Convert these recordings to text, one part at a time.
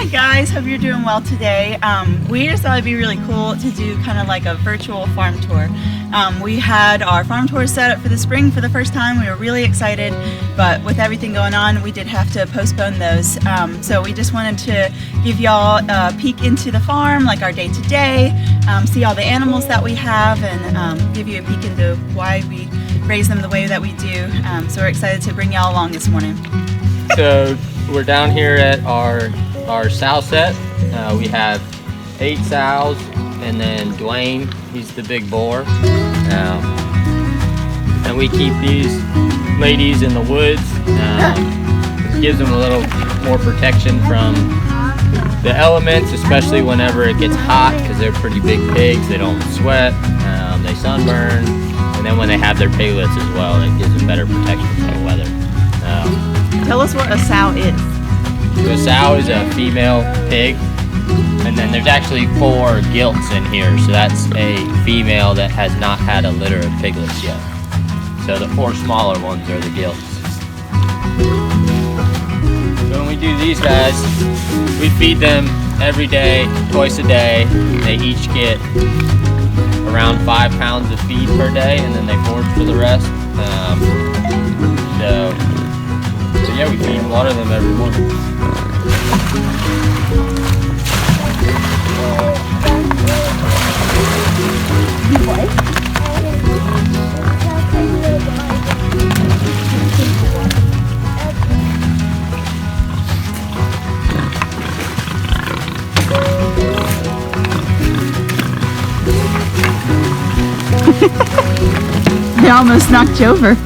Hi guys, hope you're doing well today. We just thought it'd be really cool to do kind of like a virtual farm tour. We had our farm tour set up for the spring for the first time. We were really excited, but with everything going on, we did have to postpone those. So we just wanted to give y'all a peek into the farm, like our day-to-day, see all the animals that we have, and give you a peek into why we raise them the way that we do. So we're excited to bring y'all along this morning. So we're down here at our sow set. We have 8 sows, and then Dwayne, he's the big boar. And we keep these ladies in the woods. It gives them a little more protection from the elements, especially whenever it gets hot, because they're pretty big pigs. They don't sweat, they sunburn, and then when they have their piglets as well, it gives them better protection from the weather. Tell us what a sow is. So a sow is a female pig, and then there's actually 4 gilts in here, so that's a female that has not had a litter of piglets yet. So the 4 smaller ones are the gilts. So when we do these guys, we feed them every day, twice a day. They each get around 5 pounds of feed per day, and then they forage for the rest. So yeah, we feed and water them every morning. They almost knocked you over.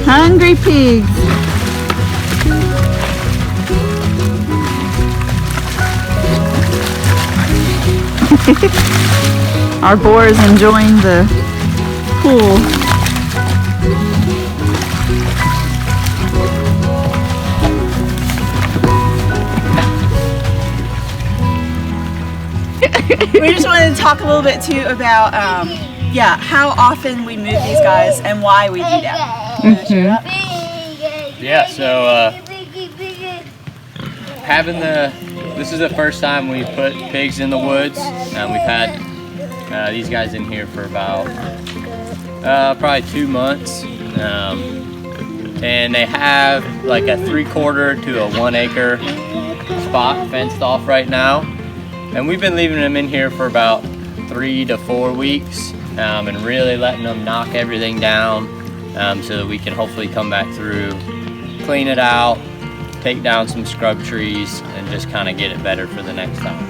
Hungry pigs. Our boar is enjoying the pool. We just wanted to talk a little bit too about how often we move these guys and why we do that. Yeah, so this is the first time we put pigs in the woods. We've had these guys in here for about probably 2 months, and they have like a 3/4 to a 1 acre spot fenced off right now, and we've been leaving them in here for about 3 to 4 weeks, and really letting them knock everything down, so that we can hopefully come back through, clean it out, take down some scrub trees, and just kind of get it better for the next time.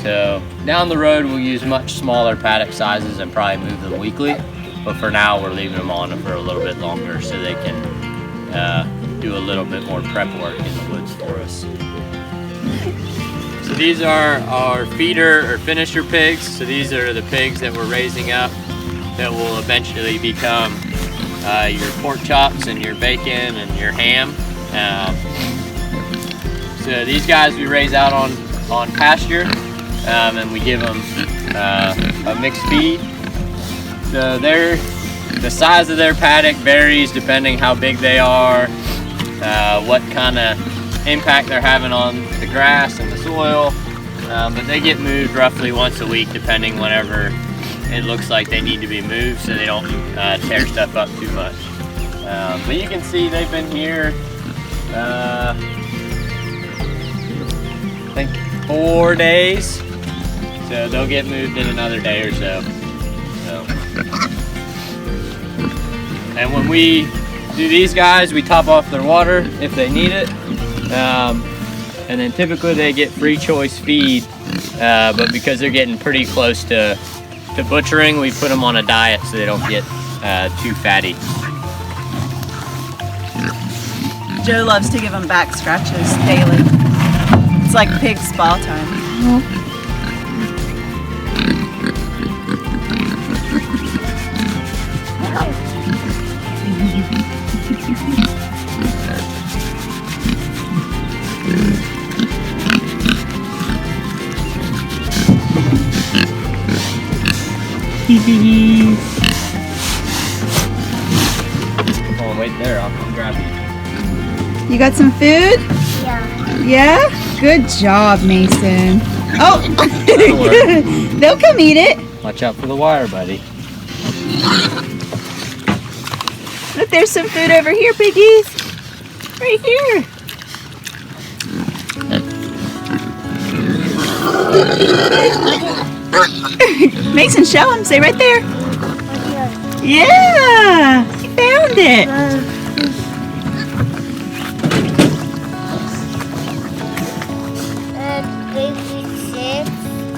So down the road we'll use much smaller paddock sizes and probably move them weekly, but for now we're leaving them on for a little bit longer so they can do a little bit more prep work in the woods for us. So these are our feeder or finisher pigs. So these are the pigs that we're raising up that will eventually become your pork chops and your bacon and your ham. So these guys we raise out on pasture, and we give them a mixed feed. So the size of their paddock varies depending how big they are, what kind of impact they're having on the grass and the soil, but they get moved roughly once a week depending whenever it looks like they need to be moved, so they don't tear stuff up too much. But you can see they've been here I think 4 days, so they'll get moved in another day or so. And when we do these guys, we top off their water if they need it, and then typically they get free choice feed, but because they're getting pretty close to butchering, we put them on a diet so they don't get too fatty. Joe loves to give them back scratches daily. It's like pig spa time. Oh, wait there, I'll come grab you. You got some food? Yeah. Yeah? Good job, Mason. Oh, That'll work. they'll come eat it. Watch out for the wire, buddy. Look, there's some food over here, piggies. Right here. Mason, show him. Say right there. Yeah, he found it. Baby chicks.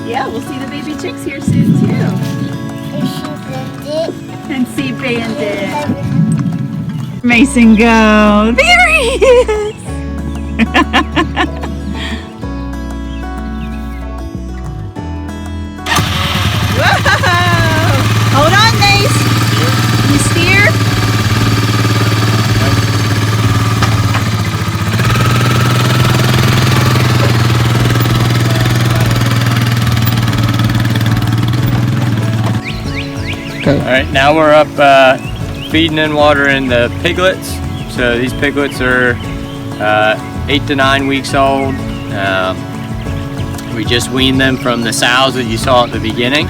Yeah, we'll see the baby chicks here soon too. And see Bandit. Mason, go. There he is. Whoa! Hold on, Mace. You steer. All right, now we're up feeding and watering the piglets. So these piglets are 8 to 9 weeks old. We just weaned them from the sows that you saw at the beginning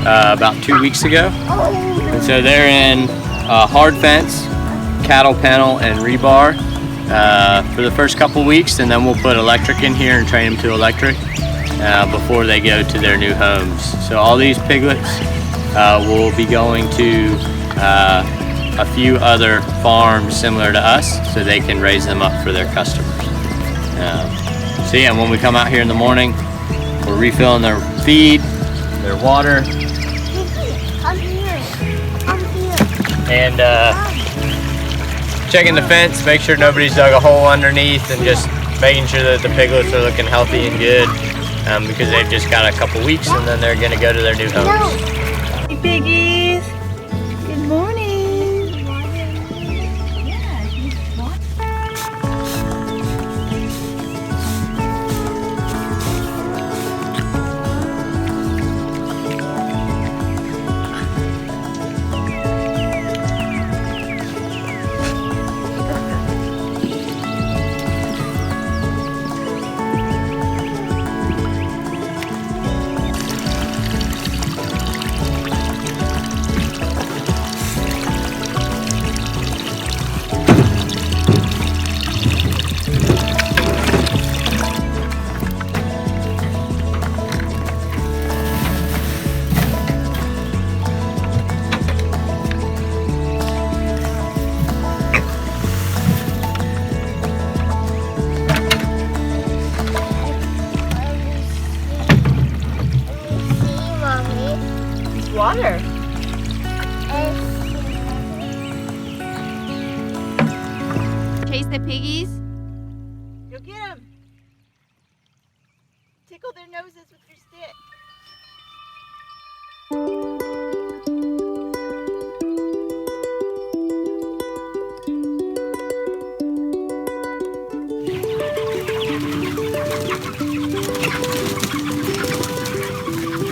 about 2 weeks ago. And so they're in hard fence, cattle panel, and rebar for the first couple weeks, and then we'll put electric in here and train them to electric before they go to their new homes. So all these piglets will be going to a few other farms similar to us so they can raise them up for their customers. So yeah, when we come out here in the morning, we're refilling their feed, their water, I'm here. and checking the fence, make sure nobody's dug a hole underneath, and just making sure that the piglets are looking healthy and good because they've just got a couple weeks and then they're gonna go to their new homes. Hey, piggies. Good morning. Yeah, he's water. Chase the piggies. Go get them. Tickle their noses with your stick.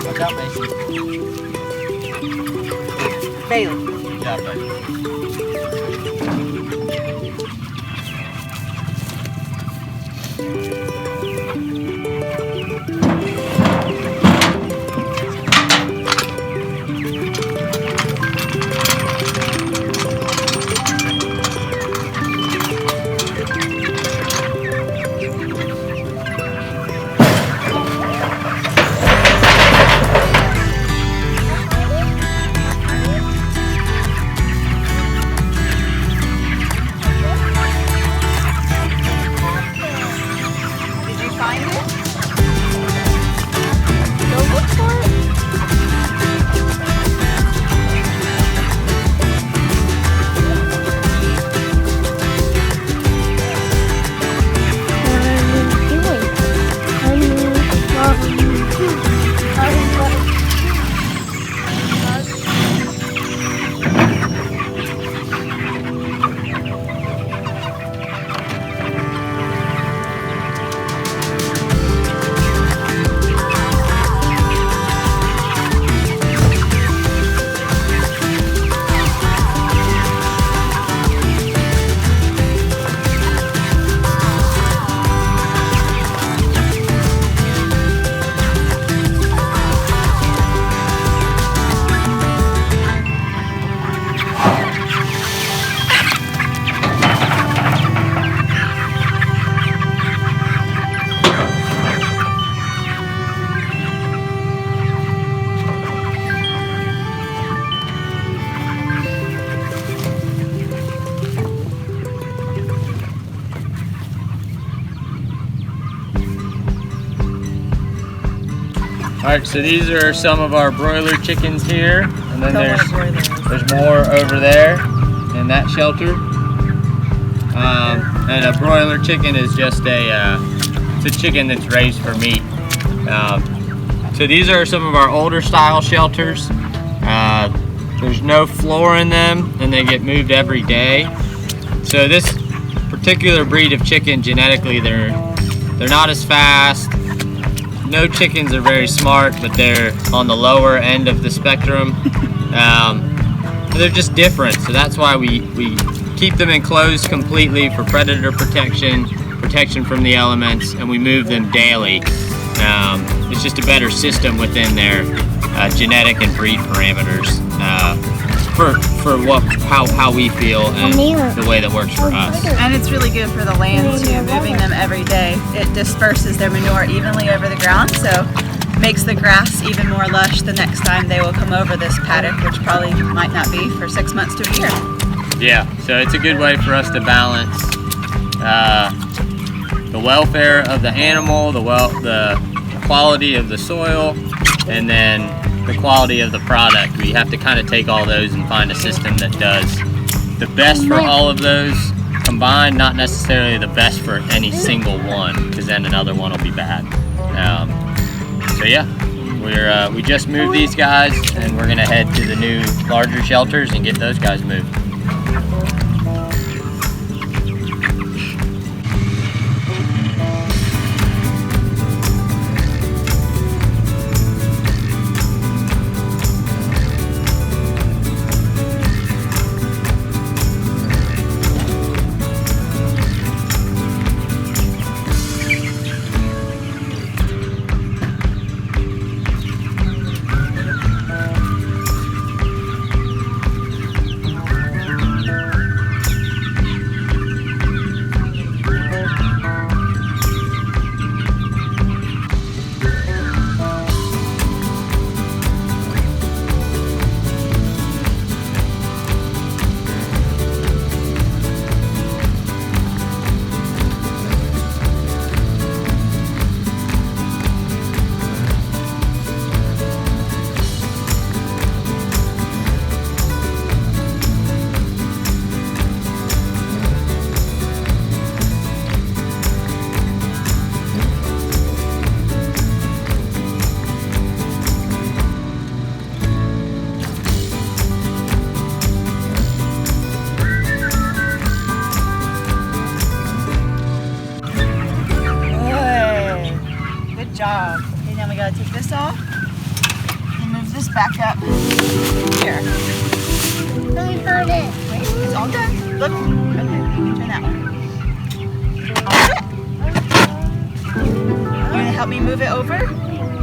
Watch out, Mason. Bailey. Good job, buddy. Alright, so these are some of our broiler chickens here, and then there's more over there in that shelter. And a broiler chicken is just it's a chicken that's raised for meat. So these are some of our older style shelters. There's no floor in them, and they get moved every day. So this particular breed of chicken, genetically, they're not as fast. No chickens are very smart, but they're on the lower end of the spectrum. They're just different, so that's why we keep them enclosed completely for predator protection from the elements, and we move them daily. It's just a better system within their genetic and breed parameters for how we feel and the way that works for us. And it's really good for the land too, moving them every day. It disperses their manure evenly over the ground, so makes the grass even more lush the next time they will come over this paddock, which probably might not be for 6 months to a year. Yeah, so it's a good way for us to balance the welfare of the animal, the quality of the soil, and then the quality of the product. We have to kind of take all those and find a system that does the best for all of those combined, not necessarily the best for any single one, because then another one will be bad. So yeah, we just moved these guys, and we're gonna head to the new larger shelters and get those guys moved. Job. Okay, now we gotta take this off and move this back up here. Let me put it. Wait, it's all done. Look, right there. Turn that one. You gonna help me move it over?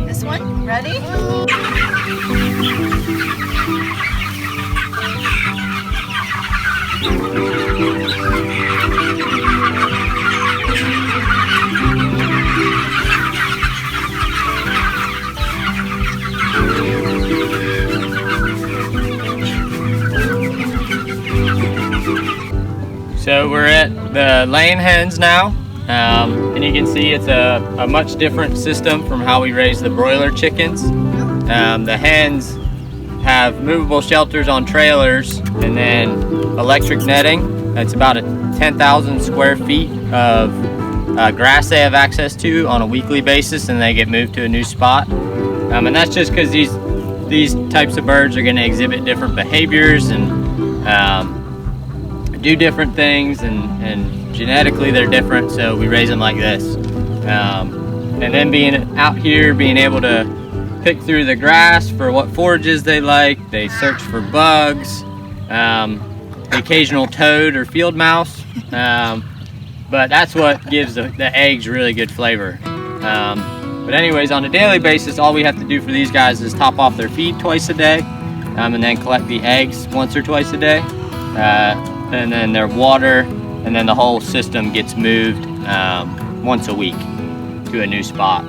This one? Ready? So we're at the laying hens now, and you can see it's a much different system from how we raise the broiler chickens. The hens have movable shelters on trailers, and then electric netting. That's about 10,000 square feet of grass they have access to on a weekly basis, and they get moved to a new spot. And that's just because these types of birds are going to exhibit different behaviors and do different things, and genetically they're different, so we raise them like this. And then being out here, being able to pick through the grass for what forages they like, they search for bugs, the occasional toad or field mouse, but that's what gives the eggs really good flavor. But anyways, on a daily basis, all we have to do for these guys is top off their feed twice a day, and then collect the eggs once or twice a day. And then their water, and then the whole system gets moved once a week to a new spot.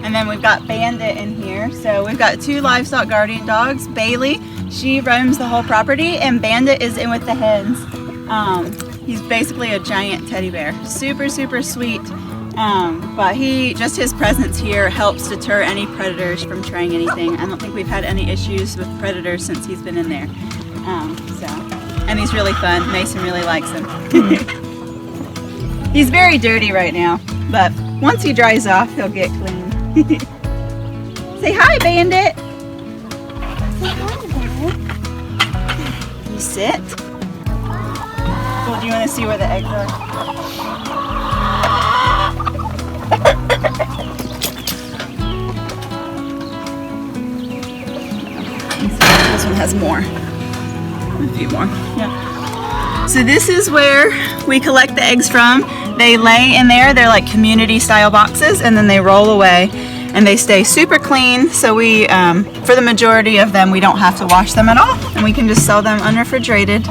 And then we've got Bandit in here. So we've got 2 livestock guardian dogs. Bailey, she roams the whole property, and Bandit is in with the hens. He's basically a giant teddy bear. Super, super sweet. But his presence here helps deter any predators from trying anything. I don't think we've had any issues with predators since he's been in there. And he's really fun. Mason really likes him. He's very dirty right now, but once he dries off, he'll get clean. Say hi, Bandit. You sit. Well, do you want to see where the eggs are? This one has more. A few more. Yeah. So this is where we collect the eggs from. They lay in there. They're like community style boxes, and then they roll away and they stay super clean. So we, for the majority of them, we don't have to wash them at all, and we can just sell them unrefrigerated.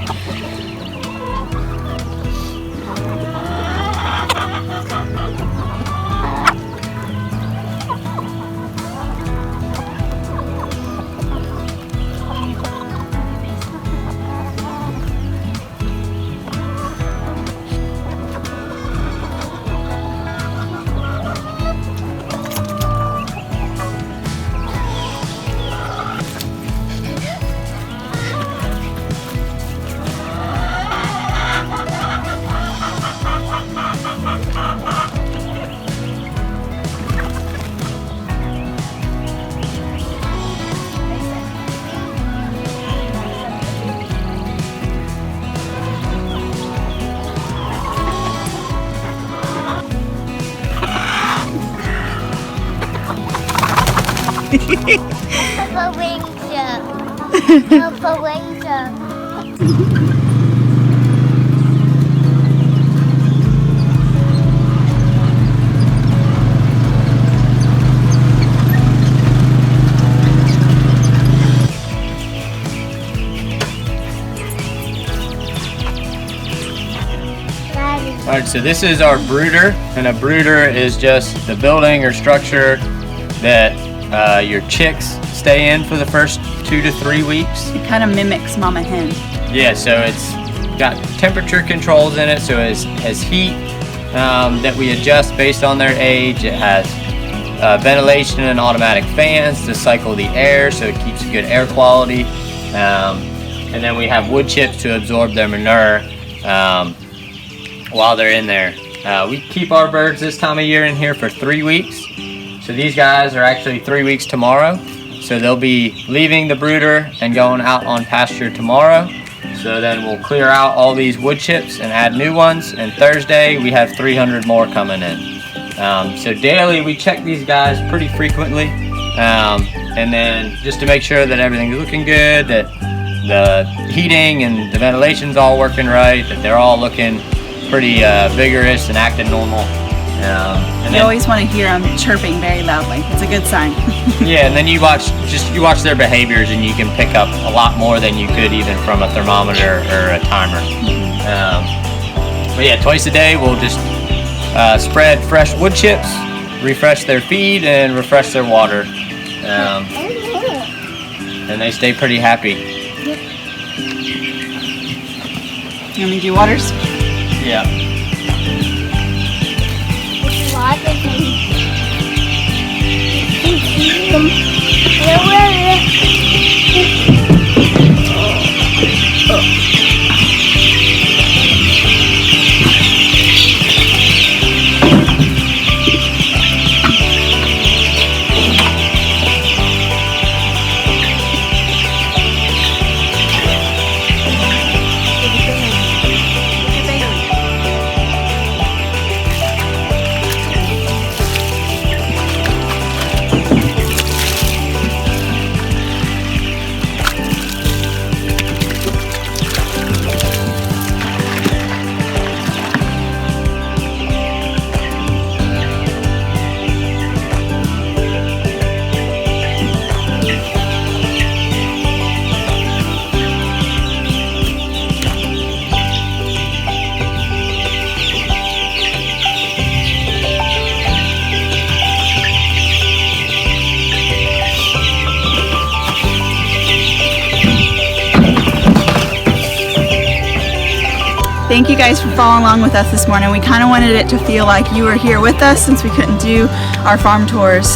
Papa wings up. Papa wings up. Alright, so this is our brooder, and a brooder is just the building or structure that your chicks stay in for the first 2 to 3 weeks. It kind of mimics mama hen. Yeah, so it's got temperature controls in it, so it has heat that we adjust based on their age. It has ventilation and automatic fans to cycle the air, so it keeps good air quality. And then we have wood chips to absorb their manure while they're in there. We keep our birds this time of year in here for 3 weeks. So these guys are actually 3 weeks tomorrow. So they'll be leaving the brooder and going out on pasture tomorrow. So then we'll clear out all these wood chips and add new ones. And Thursday we have 300 more coming in. So daily we check these guys pretty frequently. And then just to make sure that everything's looking good, that the heating and the ventilation's all working right, that they're all looking pretty vigorous and acting normal. And You always want to hear them chirping very loudly. It's a good sign. yeah, and then you watch their behaviors, and you can pick up a lot more than you could even from a thermometer or a timer. But yeah, twice a day we'll just spread fresh wood chips, refresh their feed, and refresh their water, and they stay pretty happy. You want me to do waters? Yeah. Thank you guys for following along with us this morning. We kind of wanted it to feel like you were here with us since we couldn't do our farm tours.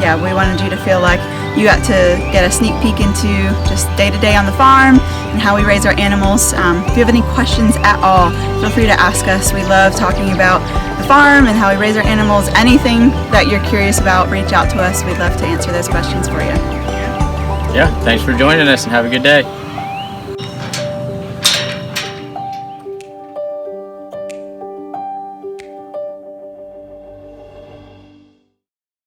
Yeah, we wanted you to feel like you got to get a sneak peek into just day to day on the farm and how we raise our animals. If you have any questions at all, feel free to ask us. We love talking about the farm and how we raise our animals. Anything that you're curious about, reach out to us. We'd love to answer those questions for you. Yeah, thanks for joining us and have a good day.